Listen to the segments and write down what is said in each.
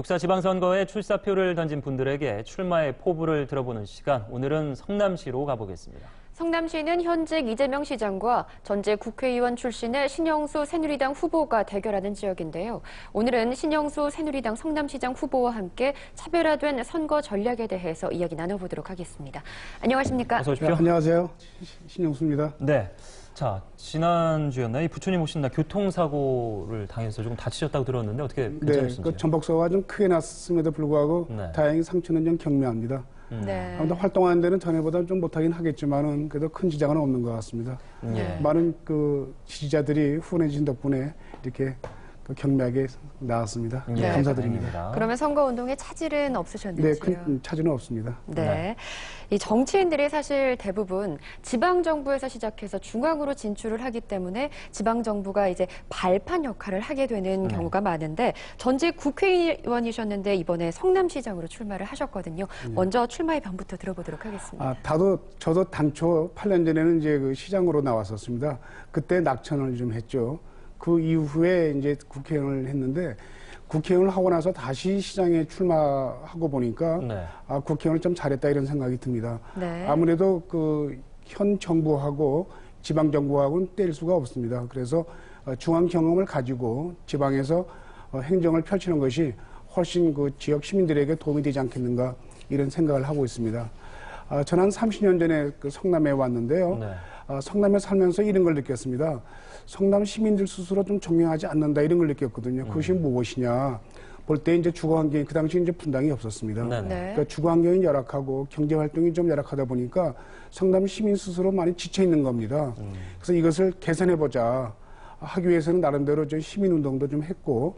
6.4 지방선거에 출사표를 던진 분들에게 출마의 포부를 들어보는 시간, 오늘은 성남시로 가보겠습니다. 성남시는 현직 이재명 시장과 전직 국회의원 출신의 신영수 새누리당 후보가 대결하는 지역인데요. 오늘은 신영수 새누리당 성남시장 후보와 함께 차별화된 선거 전략에 대해서 이야기 나눠보도록 하겠습니다. 안녕하십니까? 어서 오십시오. 네, 안녕하세요. 신영수입니다. 네. 자, 지난주였나요? 이 부처님 오신 날 교통사고를 당해서 조금 다치셨다고 들었는데 어떻게 괜찮으신지요? 그 전복사고가 좀 크게 났음에도 불구하고 네. 다행히 상처는 좀 경미합니다. 네. 아무튼 활동하는 데는 전에보다 좀 못하긴 하겠지만은 그래도 큰 지장은 없는 것 같습니다. 예. 많은 그 지지자들이 후원해 주신 덕분에 이렇게 그 경미하게 나왔습니다. 예, 감사드립니다. 다행입니다. 그러면 선거운동에 차질은 네, 없으셨는지요? 큰 차질은 없습니다. 네. 이 정치인들이 사실 대부분 지방정부에서 시작해서 중앙으로 진출을 하기 때문에 지방정부가 이제 발판 역할을 하게 되는 경우가 많은데 전직 국회의원이셨는데 이번에 성남시장으로 출마를 하셨거든요. 먼저 출마의 변부터 들어보도록 하겠습니다. 저도 당초 8년 전에는 이제 그 시장으로 나왔었습니다. 그때 낙천을 좀 했죠. 그 이후에 이제 국회의원을 했는데 국회의원을 하고 나서 다시 시장에 출마하고 보니까 네. 국회의원을 좀 잘했다 이런 생각이 듭니다. 네. 아무래도 그 현 정부하고 지방 정부하고는 뗄 수가 없습니다. 그래서 중앙 경험을 가지고 지방에서 행정을 펼치는 것이 훨씬 그 지역 시민들에게 도움이 되지 않겠는가 이런 생각을 하고 있습니다. 저는 한 30년 전에 그 성남에 왔는데요. 네. 성남에 살면서 이런 걸 느꼈습니다. 성남 시민들 스스로 좀 존경하지 않는다 이런 걸 느꼈거든요. 그것이 무엇이냐. 볼 때 이제 주거 환경이 그 당시 이제 분당이 없었습니다. 네. 그러니까 주거 환경이 열악하고 경제 활동이 좀 열악하다 보니까 성남 시민 스스로 많이 지쳐 있는 겁니다. 그래서 이것을 개선해 보자 하기 위해서는 나름대로 좀 시민 운동도 좀 했고,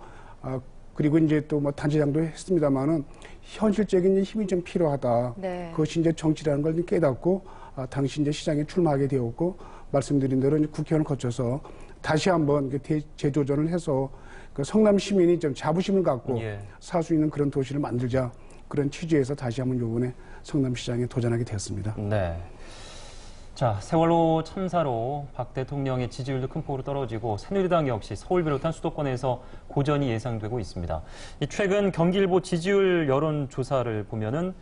그리고 이제 또 뭐 단체장도 했습니다만은 현실적인 힘이 좀 필요하다. 네. 그것이 이제 정치라는 걸 좀 깨닫고 당시 이제 시장에 출마하게 되었고 말씀드린 대로 이제 국회의원을 거쳐서 다시 한번 재조정을 해서 그 성남 시민이 좀 자부심을 갖고 살 수 있는 그런 도시를 만들자 그런 취지에서 다시 한번 이번에 성남시장에 도전하게 되었습니다. 네. 자, 세월호 참사로 박 대통령의 지지율도 큰 폭으로 떨어지고 새누리당 역시 서울 비롯한 수도권에서 고전이 예상되고 있습니다. 최근 경기일보 지지율 여론조사를 보면은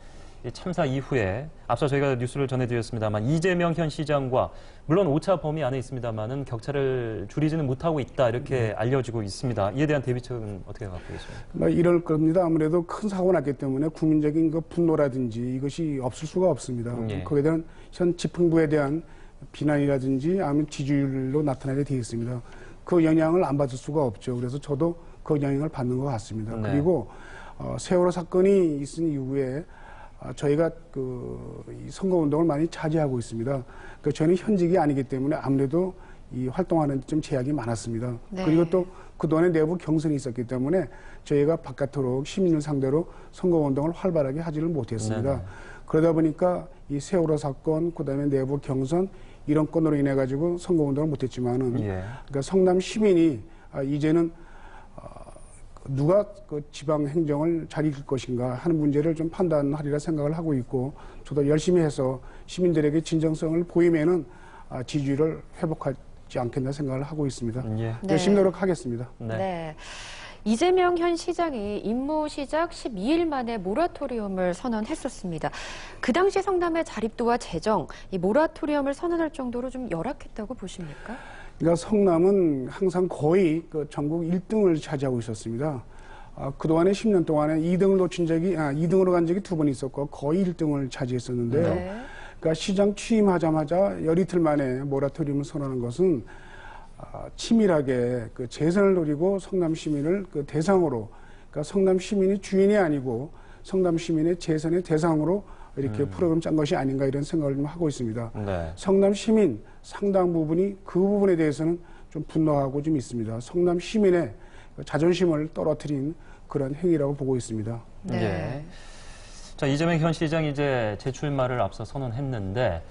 이 참사 이후에 앞서 저희가 뉴스를 전해드렸습니다만 이재명 현 시장과 물론 오차 범위 안에 있습니다만은 격차를 줄이지는 못하고 있다 이렇게 알려지고 있습니다. 이에 대한 대비책은 어떻게 갖고 계십니까? 이럴 겁니다. 아무래도 큰 사고가 났기 때문에 국민적인 그 분노라든지 이것이 없을 수가 없습니다. 거기에 대한 현 집행부에 대한 비난이라든지 아니면 지지율로 나타나게 되어 있습니다. 그 영향을 안 받을 수가 없죠. 그래서 저도 그 영향을 받는 것 같습니다. 네. 그리고 세월호 사건이 있은 이후에 저희가 이 선거운동을 많이 차지하고 있습니다. 저희는 현직이 아니기 때문에 아무래도 이 활동하는 데 좀 제약이 많았습니다. 네. 그리고 또 그동안에 내부 경선이 있었기 때문에 저희가 바깥으로 시민을 상대로 선거운동을 활발하게 하지를 못했습니다. 네네. 그러다 보니까 이 세월호 사건, 그다음에 내부 경선 이런 건으로 인해 가지고 선거운동을 못했지만은 그러니까 성남 시민이 이제는 누가 그 지방 행정을 잘 이끌 것인가 하는 문제를 좀 판단하리라 생각을 하고 있고 저도 열심히 해서 시민들에게 진정성을 보이면은 지지율을 회복하지 않겠나 생각을 하고 있습니다. 열심히 노력하겠습니다. 네. 이재명 현 시장이 임무 시작 12일 만에 모라토리엄을 선언했었습니다. 그 당시 성남의 자립도와 재정, 이 모라토리엄을 선언할 정도로 좀 열악했다고 보십니까? 그러니까 성남은 항상 거의 그 전국 1등을 차지하고 있었습니다. 그동안에 10년 동안에 2등으로 간 적이 2번 있었고 거의 1등을 차지했었는데요. 네. 그러니까 시장 취임하자마자 열이틀 만에 모라토리움을 선언한 것은 치밀하게 그 재선을 노리고 성남 시민을 그 대상으로, 그러니까 성남 시민이 주인이 아니고 성남 시민의 재선의 대상으로 이렇게 프로그램 짠 것이 아닌가 이런 생각을 좀 하고 있습니다. 네. 성남 시민 상당 부분이 그 부분에 대해서는 좀 분노하고 좀 있습니다. 성남 시민의 자존심을 떨어뜨린 그런 행위라고 보고 있습니다. 네. 자, 이재명 현 시장이 이제 재출마를 앞서 선언했는데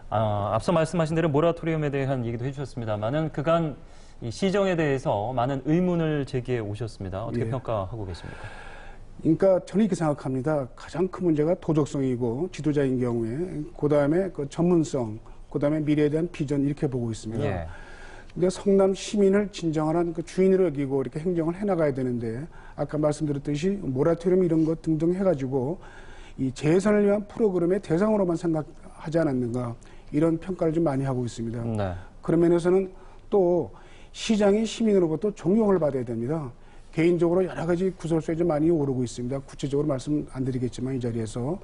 앞서 말씀하신 대로 모라토리엄에 대한 얘기도 해주셨습니다만은 그간 이 시정에 대해서 많은 의문을 제기해 오셨습니다. 어떻게 평가하고 계십니까? 그러니까 저는 이렇게 생각합니다. 가장 큰 문제가 도덕성이고 지도자인 경우에 그다음에 그 전문성, 그다음에 미래에 대한 비전 이렇게 보고 있습니다. 근데 성남 시민을 진정한 그 주인으로 여기고 이렇게 행정을 해나가야 되는데 아까 말씀드렸듯이 모라토리움 이런 것 등등 해가지고 이 재선을 위한 프로그램의 대상으로만 생각하지 않았는가 이런 평가를 좀 많이 하고 있습니다. 네. 그런 면에서는 또 시장이 시민으로부터 존경을 받아야 됩니다. 개인적으로 여러 가지 구설수에 좀 많이 오르고 있습니다. 구체적으로 말씀 안 드리겠지만 이 자리에서.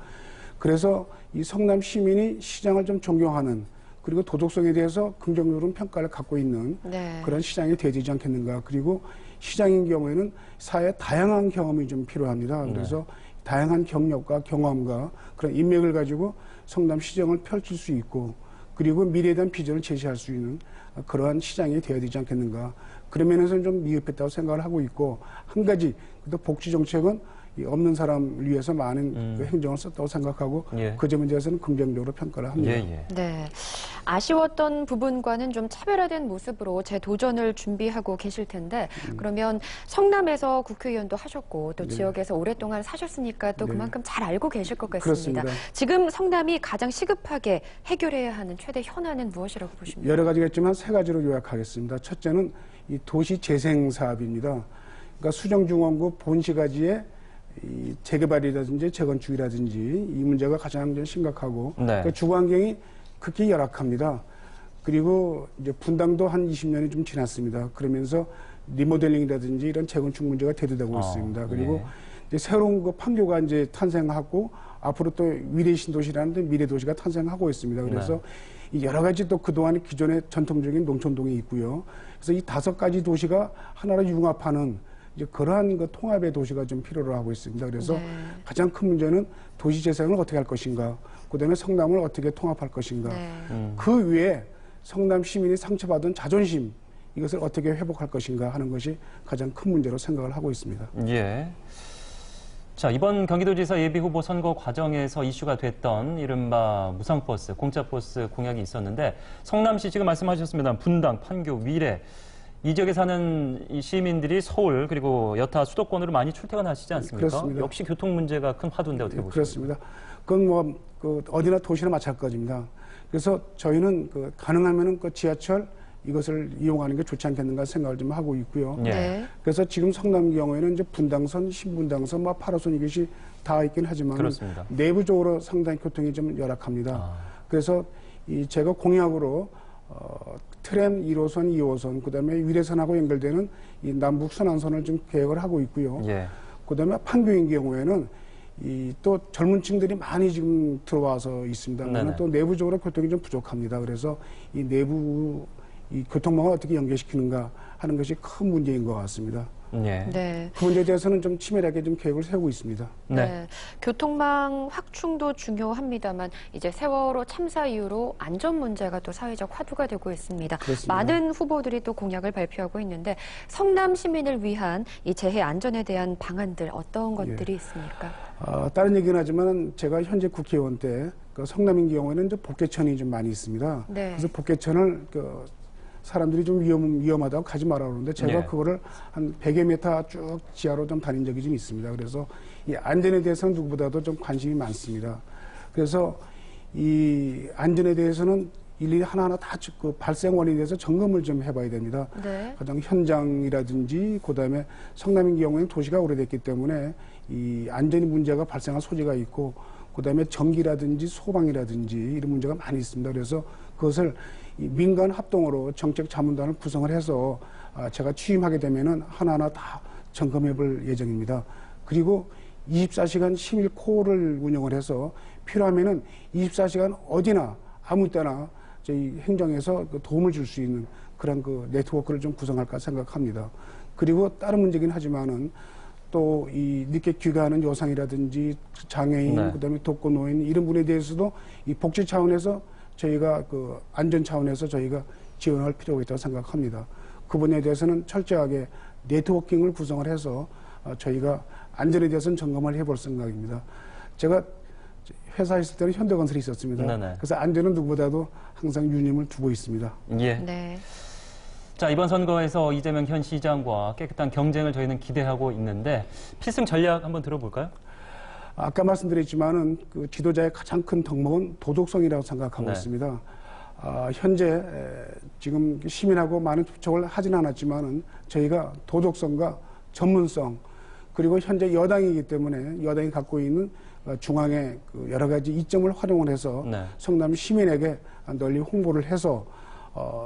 그래서 이 성남 시민이 시장을 좀 존경하는 그리고 도덕성에 대해서 긍정적으로 평가를 갖고 있는 네. 그런 시장이 되지 않겠는가. 그리고 시장인 경우에는 사회의 다양한 경험이 좀 필요합니다. 그래서 다양한 경력과 경험과 그런 인맥을 가지고 성남 시장을 펼칠 수 있고 그리고 미래에 대한 비전을 제시할 수 있는 그러한 시장이 되어야 되지 않겠는가. 그런 면에서는 좀 미흡했다고 생각을 하고 있고 한 가지 또 복지 정책은 이 없는 사람을 위해서 많은 그 행정을 썼다고 생각하고 예. 그 점에 대해서는 긍정적으로 평가를 합니다. 네. 아쉬웠던 부분과는 좀 차별화된 모습으로 재도전을 준비하고 계실 텐데 그러면 성남에서 국회의원도 하셨고 또 네. 지역에서 오랫동안 사셨으니까 또 네. 그만큼 잘 알고 계실 것 같습니다. 그렇습니다. 지금 성남이 가장 시급하게 해결해야 하는 최대 현안은 무엇이라고 보십니까? 여러 가지가 있지만 세 가지로 요약하겠습니다. 첫째는 이 도시 재생 사업입니다. 그러니까 수정중원구 본시가지의 이 재개발이라든지 재건축이라든지 이 문제가 가장 좀 심각하고 네. 그러니까 주거 환경이 극히 열악합니다. 그리고 이제 분당도 한 20년이 좀 지났습니다. 그러면서 리모델링이라든지 이런 재건축 문제가 대두되고 있습니다. 그리고 예. 이제 새로운 그 판교가 이제 탄생하고 앞으로 또 위례 신도시라는 미래 도시가 탄생하고 있습니다. 그래서 이 여러 가지 또 그동안 기존의 전통적인 농촌동이 있고요. 그래서 이 5가지 도시가 하나로 융합하는 이제 그러한 그 통합의 도시가 좀 필요로 하고 있습니다. 그래서 네. 가장 큰 문제는 도시 재생을 어떻게 할 것인가, 그다음에 성남을 어떻게 통합할 것인가, 네. 그 위에 성남 시민이 상처받은 자존심 이것을 어떻게 회복할 것인가 하는 것이 가장 큰 문제로 생각을 하고 있습니다. 예. 자, 이번 경기도지사 예비후보 선거 과정에서 이슈가 됐던 이른바 무상버스, 공짜버스 공약이 있었는데 성남시 지금 말씀하셨습니다. 분당, 판교, 위례 이 지역에 사는 이 시민들이 서울 그리고 여타 수도권으로 많이 출퇴근하시지 않습니까? 그렇습니다. 역시 교통 문제가 큰 화두인데 어떻게 보십니까? 그렇습니다. 그건 뭐 그 어디나 도시나 마찬가지입니다. 그래서 저희는 그 가능하면은 그 지하철 이것을 이용하는 게 좋지 않겠는가 생각을 좀 하고 있고요. 예. 네. 그래서 지금 성남 경우에는 이제 분당선, 신분당선, 뭐 8호선 이것이 다 있긴 하지만 그렇습니다. 내부적으로 상당히 교통이 좀 열악합니다. 그래서 이 제가 공약으로 트램 1호선, 2호선, 그다음에 위례선하고 연결되는 이 남북 순환선을 좀 계획을 하고 있고요. 예. 그다음에 판교인 경우에는 이 또 젊은층들이 많이 지금 들어와서 있습니다. 네네. 또 내부적으로 교통이 좀 부족합니다. 그래서 이 내부 이 교통망을 어떻게 연계시키는가 하는 것이 큰 문제인 것 같습니다. 예. 네. 그 문제에 대해서는 좀 치밀하게 좀 계획을 세우고 있습니다. 네. 교통망 확충도 중요합니다만 이제 세월호 참사 이후로 안전 문제가 또 사회적 화두가 되고 있습니다. 그렇습니다. 많은 후보들이 또 공약을 발표하고 있는데 성남 시민을 위한 이 재해 안전에 대한 방안들 어떤 것들이 있습니까? 다른 얘기는 하지만 제가 현재 국회의원 때 그 성남인 경우에는 이제 복개천이 좀 많이 있습니다. 네. 그래서 복개천을 그 사람들이 좀 위험하다고 가지 말아 그러는데 제가 네. 그거를 한 100여 미터 쭉 지하로 좀 다닌 적이 좀 있습니다. 그래서 이 안전에 대해서는 누구보다도 좀 관심이 많습니다. 그래서 이 안전에 대해서는 일일이 하나하나 다 그 발생 원인에 대해서 점검을 좀 해봐야 됩니다. 네. 가장 현장이라든지 그다음에 성남인 경우에는 도시가 오래됐기 때문에 이 안전이 문제가 발생할 소지가 있고 그다음에 전기라든지 소방이라든지 이런 문제가 많이 있습니다. 그래서 그것을 이 민간 합동으로 정책 자문단을 구성을 해서 제가 취임하게 되면은 하나하나 다 점검해 볼 예정입니다. 그리고 24시간 시밀 콜을 운영을 해서 필요하면은 24시간 어디나 아무 때나 저희 행정에서 그 도움을 줄 수 있는 그런 그 네트워크를 좀 구성할까 생각합니다. 그리고 다른 문제긴 하지만은 또 이 늦게 귀가하는 여성이라든지 장애인, 네. 그다음에 독거노인 이런 분에 대해서도 이 복지 차원에서 저희가 그 안전 차원에서 저희가 지원할 필요가 있다고 생각합니다. 그 분야에 대해서는 철저하게 네트워킹을 구성을 해서 저희가 안전에 대해서는 점검을 해볼 생각입니다. 제가 회사에 있을 때는 현대건설이 있었습니다. 네네. 그래서 안전은 누구보다도 항상 유념을 두고 있습니다. 예. 네. 자, 이번 선거에서 이재명 현 시장과 깨끗한 경쟁을 저희는 기대하고 있는데 필승 전략 한번 들어볼까요? 아까 말씀드렸지만은 그 지도자의 가장 큰 덕목은 도덕성이라고 생각하고 네. 있습니다. 현재 지금 시민하고 많은 접촉을 하지는 않았지만은 저희가 도덕성과 전문성 그리고 현재 여당이기 때문에 여당이 갖고 있는 중앙의 그 여러 가지 이점을 활용을 해서 네. 성남 시민에게 널리 홍보를 해서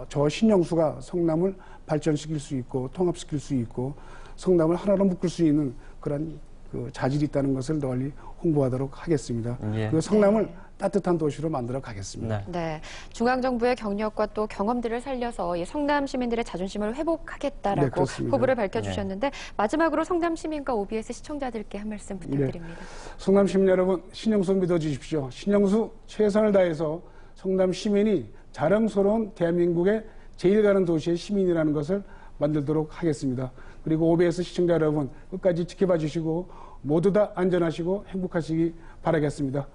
저 신영수가 성남을 발전시킬 수 있고 통합시킬 수 있고 성남을 하나로 묶을 수 있는 그런 그 자질이 있다는 것을 널리 홍보하도록 하겠습니다. 예. 그리고 성남을 따뜻한 도시로 만들어 가겠습니다. 네. 네, 중앙정부의 경력과 또 경험들을 살려서 이 성남 시민들의 자존심을 네, 회복하겠다라고 그렇습니다. 포부를 밝혀주셨는데 마지막으로 성남 시민과 OBS 시청자들께 한 말씀 부탁드립니다. 성남 시민 여러분, 신영수 믿어주십시오. 신영수 최선을 다해서 성남 시민이 자랑스러운 대한민국의 제일 가는 도시의 시민이라는 것을 만들도록 하겠습니다. 그리고 OBS 시청자 여러분 끝까지 지켜봐 주시고 모두 다 안전하시고 행복하시기 바라겠습니다.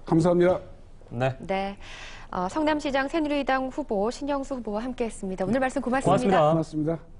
감사합니다. 네. 네, 성남시장 새누리당 후보 신영수 후보와 함께했습니다. 오늘 말씀 고맙습니다. 고맙습니다. 고맙습니다.